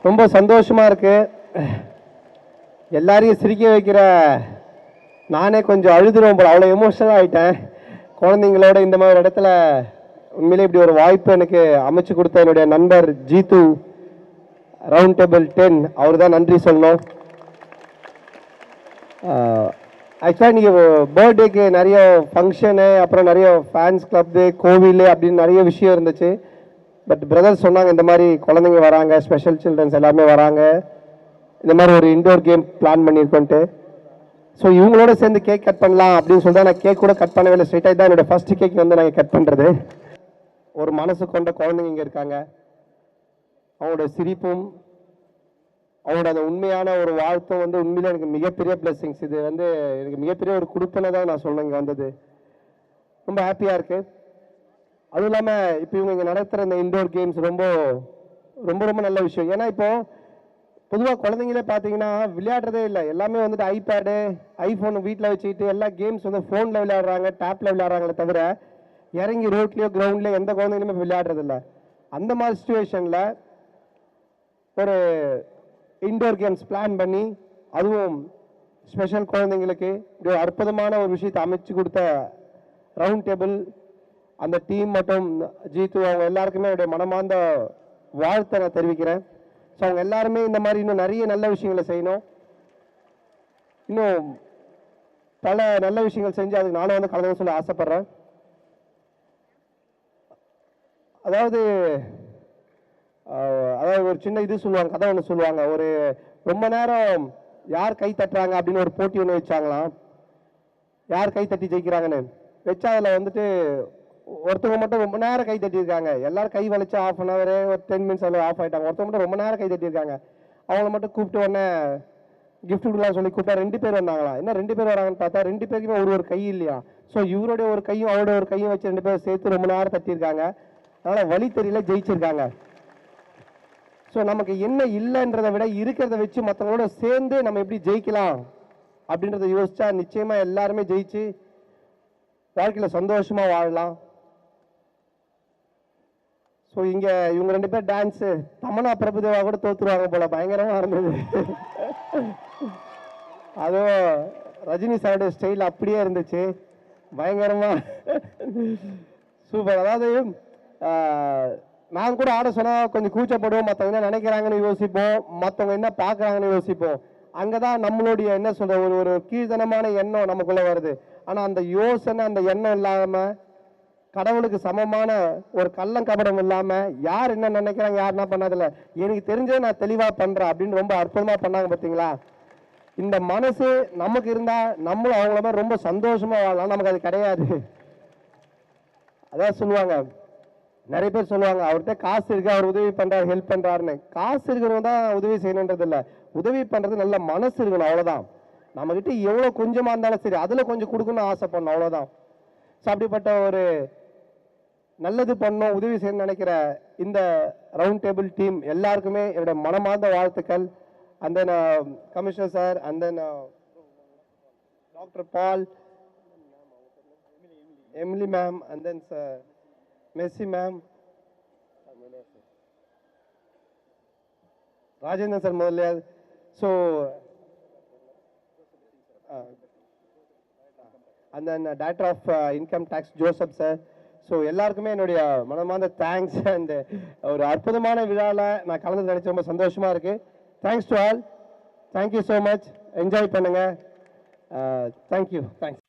ரொம்ப சந்தோஷமாக இருக்குது. எல்லாரையும் சிரிக்க வைக்கிற நானே கொஞ்சம் அழுதுருவோம் போல, அவ்வளோ எமோஷனல் ஆகிட்டேன். குழந்தைங்களோட இந்த மாதிரி இடத்துல உண்மையிலே இப்படி ஒரு வாய்ப்பு எனக்கு அமைச்சு கொடுத்த என்னுடைய நண்பர் ஜீத்து ரவுண்ட் டேபிள் 10 அவர் தான் நன்றி சொல்லணும். ஆக்சுவலாக இன்றைக்கி பர்த்டேக்கு நிறைய ஃபங்க்ஷனு, அப்புறம் நிறைய ஃபேன்ஸ் கிளப்பு, கோவில் அப்படின்னு நிறைய விஷயம் இருந்துச்சு. பட் பிரதர் சொன்னாங்க இந்த மாதிரி குழந்தைங்க வராங்க, ஸ்பெஷல் சில்ட்ரன்ஸ் எல்லாமே வராங்க, இந்த மாதிரி ஒரு இன்டோர் கேம் பிளான் பண்ணியிருக்கோன்ட்டு. ஸோ இவங்களோட சேர்ந்து கேக் கட் பண்ணலாம் அப்படின்னு சொல்லிட்டு நான் கேக் கூட கட் பண்ணவே இல்லை. ஸ்ட்ரைட்டாக தான் என்னோடய ஃபஸ்ட்டு கேக் வந்து நாங்கள் கட் பண்ணுறது. ஒரு மனசு கொண்ட குழந்தைங்க இங்கே இருக்காங்க. அவங்களோட சிரிப்பும் அவங்களோட அந்த உண்மையான ஒரு வாழ்த்தும் வந்து உண்மையிலே எனக்கு மிகப்பெரிய பிளெஸிங்ஸ். இது வந்து எனக்கு மிகப்பெரிய ஒரு கொடுப்பனை தான் நான் சொல்லுவேன். இங்கே வந்தது ரொம்ப ஹாப்பியாக இருக்குது. அதுவும் இல்லாமல் இப்போ இவங்க இங்கே நடத்துகிற இந்த இன்டோர் கேம்ஸ் ரொம்ப ரொம்ப ரொம்ப நல்ல விஷயம். ஏன்னா இப்போது பொதுவாக குழந்தைங்களே பார்த்தீங்கன்னா விளையாடுறதே இல்லை. எல்லாமே வந்துட்டு ஐபேடு, ஐஃபோன் வீட்டில் வச்சுக்கிட்டு எல்லா கேம்ஸ் வந்து ஃபோனில் விளையாடுறாங்க, டேப்பில் விளையாடுறாங்களே தவிர இறங்கி ரோட்லேயோ கிரவுண்ட்லேயோ எந்த குழந்தைங்களுமே விளையாடுறதில்ல. அந்த மாதிரி சுச்சுவேஷனில் ஒரு இன்டோர் கேம்ஸ் பிளான் பண்ணி, அதுவும் ஸ்பெஷல் குழந்தைங்களுக்கு ஒரு அற்புதமான ஒரு விஷயத்தை அமைச்சு கொடுத்த ரவுண்ட் டேபிள் அந்த டீம் மற்றும் ஜீத்து அவங்க எல்லாருக்குமே என்னுடைய மனமார்ந்த வாழ்த்தை நான் தெரிவிக்கிறேன். ஸோ அவங்க எல்லாருமே இந்த மாதிரி இன்னும் நிறைய நல்ல விஷயங்களை செய்யணும். இன்னும் பல நல்ல விஷயங்கள் செஞ்சு அதுக்கு நானும் வந்து கலந்து சொல்ல ஆசைப்பட்றேன். அதாவது ஒரு சின்ன இது சொல்லுவாங்க, கதை ஒன்று சொல்லுவாங்க. ஒரு ரொம்ப நேரம் யார் கை தட்டுறாங்க அப்படின்னு ஒரு போட்டி ஒன்று வச்சாங்களாம். யார் கை தட்டி ஜெயிக்கிறாங்கன்னு வச்சா அதில் வந்துட்டு ஒருத்தவங்க மட்டும் ரொம்ப நேரம் கை தட்டியிருக்காங்க. எல்லாரும் கை வலிச்சு ½ அன் ஹவர், ஒரு 10 மினிட்ஸ் அதில் ஆஃப் ஆகிட்டாங்க. ஒருத்தவங்க மட்டும் ரொம்ப நேரம் கை தட்டியிருக்காங்க. அவங்கள மட்டும் கூப்பிட்டு உடனே கிஃப்ட் கொடுக்கலாம் சொல்லி கூப்பிட்டா 2 பேர் வந்தாங்களாம். என்ன 2 பேர் வராங்கன்னு பார்த்தா 2 பேருக்குமே ஒரு கை இல்லையா. ஸோ இவருடைய ஒரு கையும் அவருடைய ஒரு கையும் வச்சு 2 பேரும் சேர்த்து ரொம்ப நேரம் தட்டியிருக்காங்க. அதனால் வழி தெரியல, ஜெயிச்சிருக்காங்க. ஸோ நமக்கு என்ன இல்லைன்றதை விட இருக்கிறத வச்சு மற்றவங்களோட சேர்ந்து நம்ம எப்படி ஜெயிக்கலாம் அப்படின்றத யோசிச்சா நிச்சயமாக எல்லாருமே ஜெயிச்சு வாழ்க்கையில் சந்தோஷமாக வாழலாம். ஸோ இங்கே இவங்க 2 பேர் டான்ஸு தமனா பிரபுதேவா கூட தோற்றுருவாங்க போல, பயங்கரமாக இருந்தது. அதுவும் ரஜினி சாரோட ஸ்டைல் அப்படியே இருந்துச்சு, பயங்கரமாக சூப்பர். அதாவது நான் கூட ஆட சொன்னால் கொஞ்சம் கூச்சப்படுவோம், மற்றவங்க என்ன நினைக்கிறாங்கன்னு யோசிப்போம், மற்றவங்க என்ன பார்க்குறாங்கன்னு யோசிப்போம். அங்கே தான் நம்மளுடைய என்ன சொல்கிற ஒரு கீழ்த்தனமான எண்ணம் நமக்குள்ளே வருது. ஆனால் அந்த யோசனை, அந்த எண்ணம் இல்லாமல் கடவுளுக்கு சமமான ஒரு கள்ளங்கபடம் இல்லாமல் யார் என்ன நினைக்கிறாங்க, யார் என்ன பண்ணதில்லை, எனக்கு தெரிஞ்சதை நான் தெளிவாக பண்ணுறேன் அப்படின்னு ரொம்ப அற்புதமாக பண்ணாங்க பார்த்தீங்களா. இந்த மனசு நமக்கு இருந்தால் நம்மளும் அவங்கள மாதிரி ரொம்ப சந்தோஷமாக வாழலாம். நமக்கு அது கிடையாது. அதான் சொல்லுவாங்க, நிறைய பேர் சொல்லுவாங்க அவர்கிட்ட காசு இருக்கு, அவர் உதவி பண்ணுறாரு, ஹெல்ப் பண்ணுறாருன்னு. காசு இருக்கிறவங்க தான் உதவி செய்யணுன்றது இல்லை, உதவி பண்ணுறது நல்ல மனசு இருக்கணும், அவ்வளோதான். நம்மக்கிட்ட எவ்வளோ கொஞ்சமாக இருந்தாலும் சரி அதில் கொஞ்சம் கொடுக்கணும்னு ஆசைப்படணும், அவ்வளோதான். ஸோ அப்படிப்பட்ட ஒரு நல்லது பண்ணோம், உதவி செய்யணும்னு நினைக்கிற இந்த ரவுண்ட் டேபிள் டீம் எல்லாருக்குமே என்னோட மனமார்ந்த வாழ்த்துக்கள். And then commissioner sir, and then doctor Paul, Emily ma'am, and then Messi ma'am, Rajendran sir Mudaliar. So and then director of income tax Joseph sir. So எல்லாருக்குமே என்னுடைய மனமார்ந்த தேங்க்ஸ். அண்ட் ஒரு அற்புதமான விழாவில் நான் கலந்து நினைச்ச ரொம்ப சந்தோஷமாக இருக்குது. Thanks to all. Thank you so much. Enjoy பண்ணுங்கள். தேங்க்யூ. தேங்க்ஸ்.